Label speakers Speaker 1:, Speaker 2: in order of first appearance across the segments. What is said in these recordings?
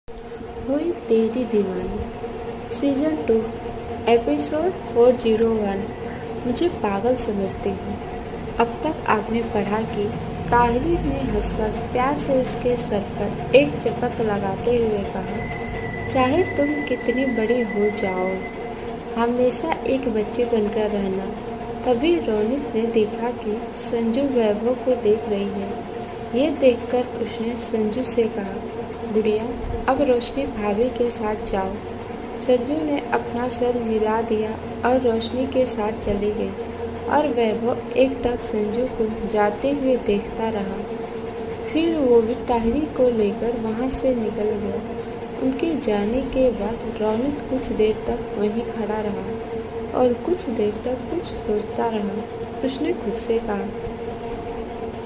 Speaker 1: हुई तेरी दीवानी season 2 episode 401। मुझे पागल समझती हूँ। अब तक आपने पढ़ा कि ताहिरी ने हंसकर प्यार से उसके सर पर एक चपत लगाते हुए कहा, चाहे तुम कितनी बड़ी हो जाओ, हमेशा एक बच्चे बनकर रहना। तभी रोनित ने देखा कि संजू वैभव को देख रही है। ये देखकर उसने संजू से कहा, गुड़िया अब रोशनी भाभी के साथ जाओ। संजू ने अपना सर हिला दिया और रोशनी के साथ चली गई और वैभव एकटक संजू को जाते हुए देखता रहा। फिर वो भी ताहिरी को लेकर वहाँ से निकल गया। उनके जाने के बाद रौनक कुछ देर तक वहीं खड़ा रहा और कुछ देर तक कुछ सोचता रहा। उसने खुद से कहा,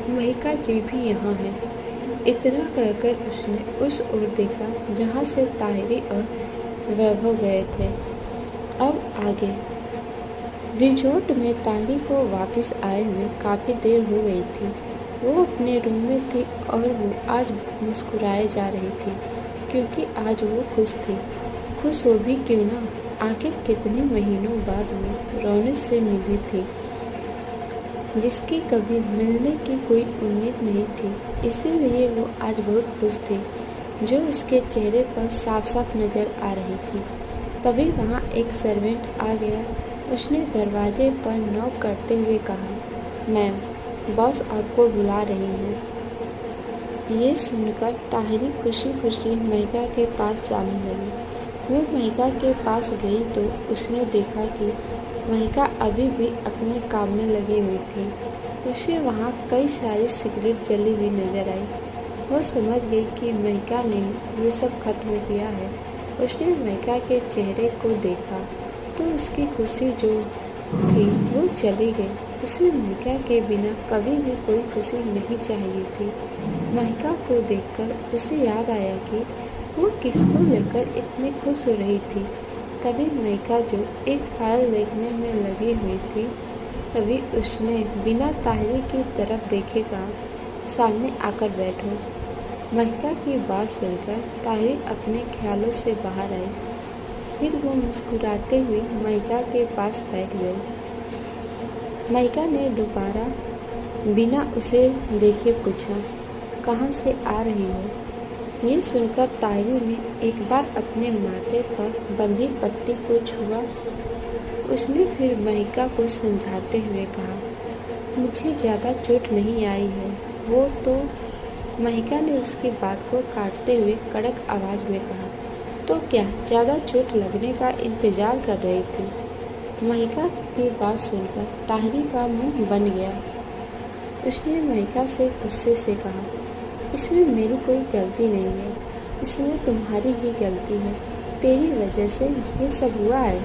Speaker 1: महिका जी भी यहाँ है। इतना कहकर उसने उस ओर देखा जहाँ से ताहिरी और वैभव गए थे। अब आगे रिजॉर्ट में ताहिरी को वापस आए हुए काफ़ी देर हो गई थी। वो अपने रूम में थी और वो आज मुस्कुराए जा रही थी क्योंकि आज वो खुश थी। खुश हो भी क्यों ना, आखिर कितने महीनों बाद वो रौनक से मिली थी जिसकी कभी मिलने की कोई उम्मीद नहीं थी। इसीलिए वो आज बहुत खुश थी, जो उसके चेहरे पर साफ साफ नज़र आ रही थी। तभी वहाँ एक सर्वेंट आ गया। उसने दरवाजे पर नॉक करते हुए कहा, मैम, बॉस आपको बुला रही है। ये सुनकर ताहिरी खुशी खुशी महिका के पास जाने लगी। वो महिका के पास गई तो उसने देखा कि महिका अभी भी अपने काम में लगी हुई थी। उसे वहाँ कई सारी सिगरेट जली हुई नजर आई। वो समझ गई कि महिका ने ये सब खत्म किया है। उसने महिका के चेहरे को देखा तो उसकी खुशी जो थी वो चली गई। उसे महिका के बिना कभी भी कोई खुशी नहीं चाहिए थी। महिका को देखकर उसे याद आया कि वो किसको लेकर इतनी खुश हो रही थी। तभी महिका जो एक फाइल देखने में लगी हुई थी, तभी उसने बिना ताहिरी की तरफ देखे कहा, सामने आकर बैठो। महिका की बात सुनकर ताहिरी अपने ख्यालों से बाहर आई। फिर वो मुस्कुराते हुए महिका के पास बैठ गई। महिका ने दोबारा बिना उसे देखे पूछा, कहाँ से आ रही हो? ये सुनकर ताहिरी ने एक बार अपने माथे पर बंधी पट्टी को छुआ। उसने फिर महिका को समझाते हुए कहा, मुझे ज़्यादा चोट नहीं आई है। वो तो महिका ने उसकी बात को काटते हुए कड़क आवाज़ में कहा, तो क्या ज़्यादा चोट लगने का इंतज़ार कर रही थी? महिका की बात सुनकर ताहिरी का मुंह बन गया। उसने महिका से गुस्से से कहा, इसमें मेरी कोई गलती नहीं है, इसमें तुम्हारी ही गलती है। तेरी वजह से ये सब हुआ है।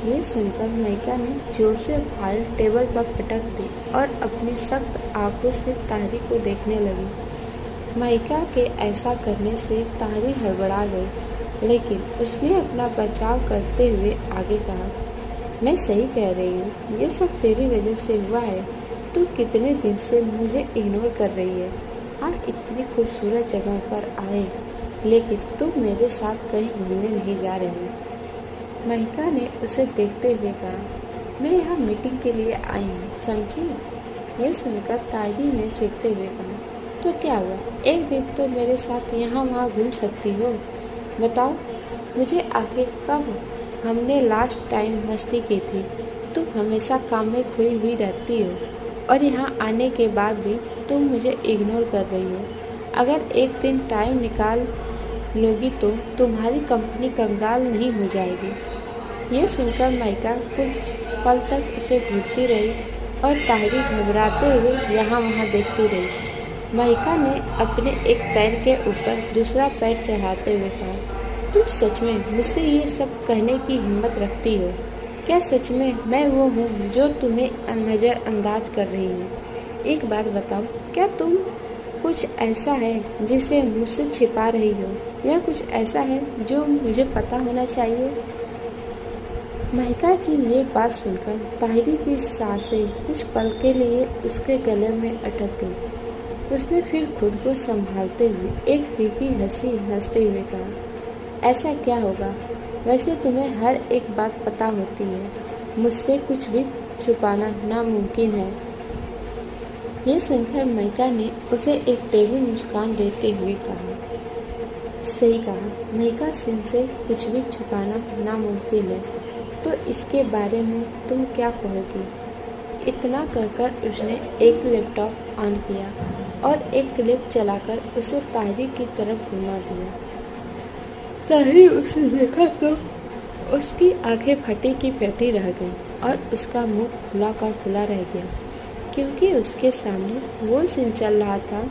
Speaker 1: ये सुनकर महिका ने जोर से फाइल टेबल पर पटक दी और अपनी सख्त आंखों से ताहिरी को देखने लगी। महिका के ऐसा करने से ताहिरी हड़बड़ा गई, लेकिन उसने अपना बचाव करते हुए आगे कहा, मैं सही कह रही हूँ, ये सब तेरी वजह से हुआ है। तू कितने दिन से मुझे इग्नोर कर रही है। हम इतनी खूबसूरत जगह पर आए, लेकिन तुम मेरे साथ कहीं घूमने नहीं जा रही। महिका ने उसे देखते हुए कहा, मैं यहाँ मीटिंग के लिए आई हूँ, समझी? ये सुनकर ताहिरी ने चिढ़ते हुए कहा, तो क्या हुआ, एक दिन तो मेरे साथ यहाँ वहाँ घूम सकती हो। बताओ मुझे आखिर कब हमने लास्ट टाइम मस्ती की थी? तुम हमेशा काम में खोई हुई रहती हो और यहाँ आने के बाद भी तुम मुझे इग्नोर कर रही हो। अगर एक दिन टाइम निकाल लोगी तो तुम्हारी कंपनी कंगाल नहीं हो जाएगी। ये सुनकर महिका कुछ पल तक उसे घूरती रही और ताहिरी घबराते हुए यहाँ वहाँ देखती रही। महिका ने अपने एक पैर के ऊपर दूसरा पैर चढ़ाते हुए कहा, तुम सच में मुझसे ये सब कहने की हिम्मत रखती हो? क्या सच में मैं वो हूँ जो तुम्हें नज़रअंदाज कर रही हूँ? एक बात बताओ, क्या तुम कुछ ऐसा है जिसे मुझसे छिपा रही हो, या कुछ ऐसा है जो मुझे पता होना चाहिए? महिका की ये बात सुनकर ताहिरी की सांसें कुछ पल के लिए उसके गले में अटक गई। उसने फिर खुद को संभालते हुए एक फीकी हंसी हंसते हुए कहा, ऐसा क्या होगा? वैसे तुम्हें हर एक बात पता होती है। मुझसे कुछ भी छुपाना नामुमकिन है। ये सुनकर माइका ने उसे एक टेढ़ी मुस्कान देते हुए कहा, सही कहा, माइका सिंह से कुछ भी छुपाना नामुमकिन है, तो इसके बारे में तुम क्या कहोगी? इतना कहकर उसने एक लैपटॉप ऑन किया और एक क्लिप चलाकर उसे ताहिरी की तरफ घुमा दिया। ताहिरी उसे देखा तो उसकी आंखें फटी की फटी रह गईं और उसका मुंह खुला का खुला रह गया, क्योंकि उसके सामने वो सीन चल रहा था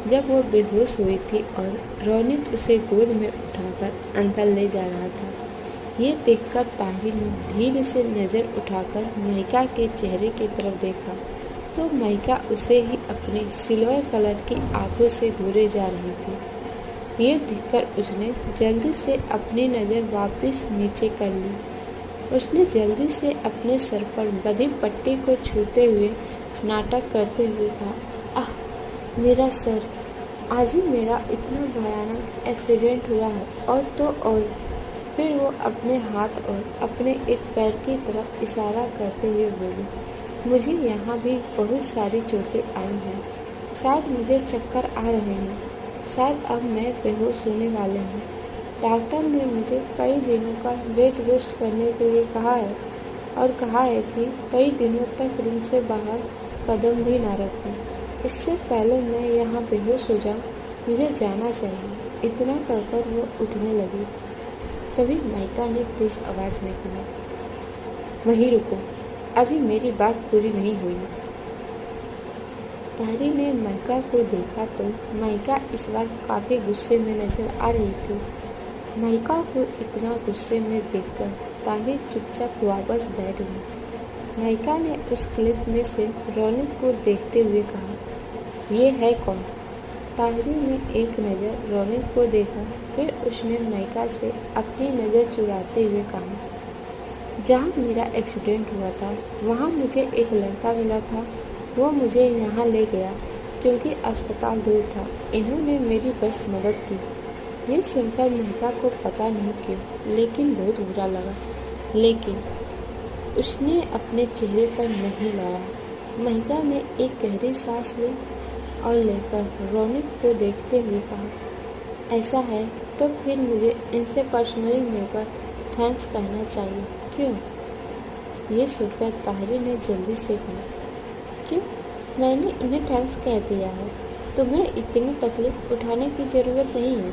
Speaker 1: जब वो बेहोश हुई थी और रोनित उसे गोद में उठाकर अंदर ले जा रहा था। ये देखकर ताहिरी ने धीरे से नज़र उठाकर माइका के चेहरे की तरफ देखा तो माइका उसे ही अपनी सिल्वर कलर की आंखों से घूरे जा रही थी। ये देखकर उसने जल्दी से अपनी नज़र वापस नीचे कर ली। उसने जल्दी से अपने सर पर बंधी पट्टी को छूते हुए नाटक करते हुए कहा, आह मेरा सर, आज ही मेरा इतना भयानक एक्सीडेंट हुआ है। और तो और फिर वो अपने हाथ और अपने एक पैर की तरफ इशारा करते हुए बोली, मुझे यहाँ भी बहुत सारी चोटें आई हैं। शायद मुझे चक्कर आ रहे हैं। शायद अब मैं बेहोश होने वाले हूँ। डॉक्टर ने मुझे कई दिनों का बेड रेस्ट करने के लिए कहा है और कहा है कि कई दिनों तक रूम से बाहर कदम भी ना रखूं। इससे पहले मैं यहाँ बेहोश हो जाऊँ, मुझे जाना चाहिए। इतना कहकर वो उठने लगी। तभी माइका ने तेज आवाज़ में कहा, वहीं रुको, अभी मेरी बात पूरी नहीं हुई। ताहिरी ने माइका को देखा तो माइका इस बार काफ़ी गुस्से में नजर आ रही थी। माइका को इतना गुस्से में देखकर ताहिरी चुपचाप वापस बैठ गई। माइका ने उस क्लिप में से रोनित को देखते हुए कहा, ये है कौन? ताहिरी ने एक नज़र रोनित को देखा, फिर उसने माइका से अपनी नज़र चुराते हुए कहा, जहाँ मेरा एक्सीडेंट हुआ था वहाँ मुझे एक लड़का मिला था। वो मुझे यहाँ ले गया क्योंकि अस्पताल दूर था। इन्होंने मेरी बस मदद की। ये सुनकर माइका को पता नहीं क्यों लेकिन बहुत बुरा लगा, लेकिन उसने अपने चेहरे पर नहीं लाया। माइका ने एक गहरी सांस ली और लेकर रोनित को देखते हुए कहा, ऐसा है तो फिर मुझे इनसे पर्सनली मिलकर थैंक्स कहना चाहिए। क्यों? ये सुनकर ताहिरी ने जल्दी से कहा, क्यों? मैंने इन्हें थैंक्स कह दिया है। तुम्हें इतनी तकलीफ उठाने की ज़रूरत नहीं है।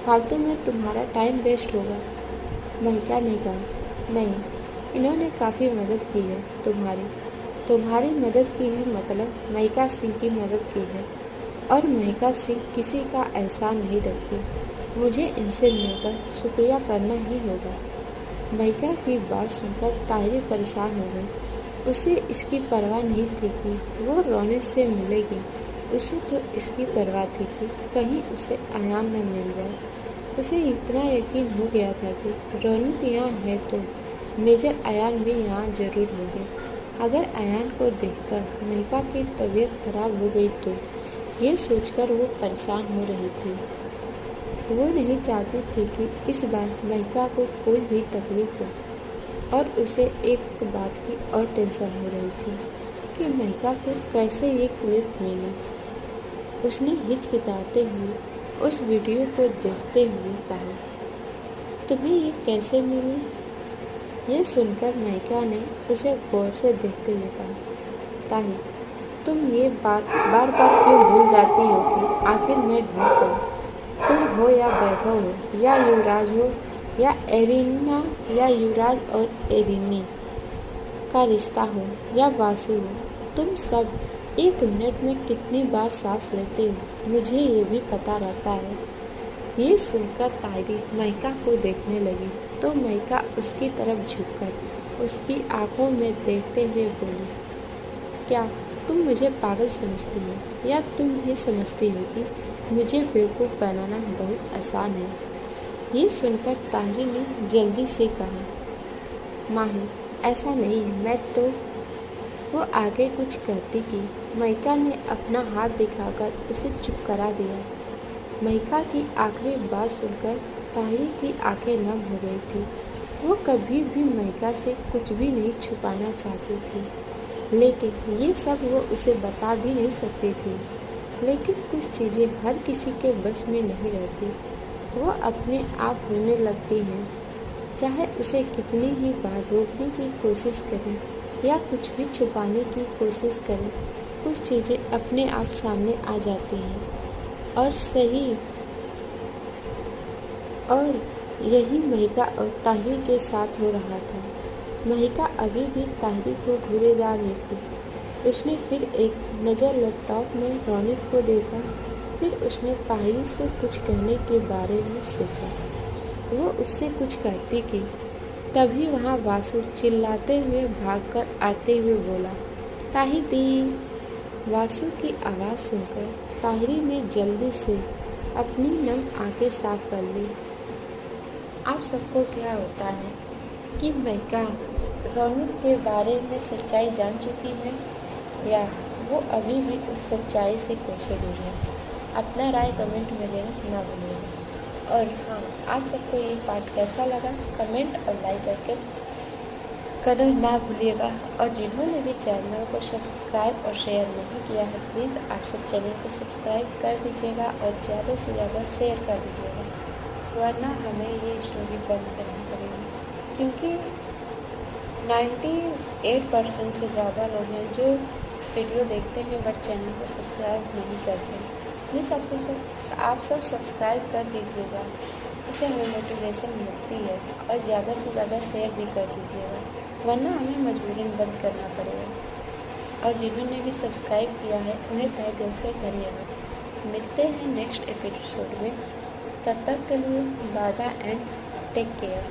Speaker 1: फालतू में तुम्हारा टाइम वेस्ट होगा। माइका ने कहा, नहीं, इन्होंने काफ़ी मदद की है। तुम्हारी मदद की है मतलब माइका सिंह की मदद की है, और माइका सिंह किसी का एहसान नहीं रखती। मुझे इनसे मिलकर शुक्रिया करना ही होगा। माइका की बात सुनकर ताहिरी परेशान हो गई। उसे इसकी परवाह नहीं थी कि वो रोनित से मिलेगी। उसे तो इसकी परवाह थी कि कहीं उसे अयान न मिल जाए। उसे इतना यकीन हो गया था कि रोनित यहाँ है तो मेजर अयान भी यहाँ जरूर होंगे। अगर अयान को देखकर माइका की तबीयत खराब हो गई तो ये सोचकर वो परेशान हो रही थी। वो नहीं चाहती थी कि इस बार माइका को कोई भी तकलीफ हो, और उसे एक बात की और टेंशन हो रही थी कि माइका को कैसे ये क्लिप मिली। उसने हिचकिचाते हुए उस वीडियो को देखते हुए कहा, तुम्हें ये कैसे मिली? ये सुनकर माइका ने उसे गौर से देखते हुए कहा, ताही, तुम ये बात बार बार क्यों भूल जाती हो कि आखिर मैं हूँ कौन? तुम हो या वैभव हो या युवराज हो या एरिना या युवराज और एरिनी का रिश्ता हो या वासु हो, तुम सब एक मिनट में कितनी बार सांस लेते हो मुझे ये भी पता रहता है। ये सुनकर ताहिरी माइका को देखने लगी तो माइका उसकी तरफ झुककर उसकी आंखों में देखते हुए बोली, क्या तुम मुझे पागल समझती हो या तुम ये समझती हो कि मुझे बेवकूफ़ बनाना बहुत आसान है? ये सुनकर ताहिरी ने जल्दी से कहा, माही, ऐसा नहीं है। वो आगे कुछ कहती कि महिका ने अपना हाथ दिखाकर उसे चुप करा दिया। महिका की आखिरी बात सुनकर ताहिरी की आंखें नम हो गई थी। वो कभी भी महिका से कुछ भी नहीं छुपाना चाहती थी, लेकिन ये सब वो उसे बता भी नहीं सकती थी। लेकिन कुछ चीज़ें हर किसी के बस में नहीं रहती, वो अपने आप होने लगती हैं, चाहे उसे कितनी ही बार रोकने की कोशिश करें या कुछ भी छुपाने की कोशिश करें, कुछ चीज़ें अपने आप सामने आ जाती हैं। और यही महिका और ताहिरी के साथ हो रहा था। महिका अभी भी ताहिरी को घूरे जा रही थी। उसने फिर एक नज़र लैपटॉप में रौनक को देखा, फिर उसने ताहिरी से कुछ कहने के बारे में सोचा। वो उससे कुछ कहती कि तभी वहाँ वासु चिल्लाते हुए भागकर आते हुए बोला, ताहिरी। वासु की आवाज़ सुनकर ताहिरी ने जल्दी से अपनी नम आंखें साफ कर ली। आप सबको क्या होता है कि महिका रौनक के बारे में सच्चाई जान चुकी है या वो अभी भी उस सच्चाई से कोसों दूर है? अपना राय कमेंट में देना ना भूलिएगा। और हाँ, आप सबको ये पार्ट कैसा लगा कमेंट और लाइक करके करना ना भूलिएगा। और जिन्होंने भी चैनल को सब्सक्राइब और शेयर नहीं किया है, प्लीज़ आप सब चैनल को सब्सक्राइब कर दीजिएगा और ज़्यादा से ज़्यादा शेयर कर दीजिएगा, वरना हमें ये स्टोरी बंद करनी पड़ेगी। क्योंकि 98% से ज़्यादा लोग हैं जो वीडियो देखते हैं बट चैनल को सब्सक्राइब नहीं करते। प्लीज़ आप सब सब्सक्राइब कर दीजिएगा, इससे हमें मोटिवेशन मिलती है। और ज़्यादा से ज़्यादा शेयर भी कर दीजिएगा, वरना हमें मजबूरन बंद करना पड़ेगा। और जिन्होंने भी सब्सक्राइब किया है उन्हें तहे दिल से धन्यवाद। मिलते हैं नेक्स्ट एपिसोड में, तब तक के लिए bye bye and take care.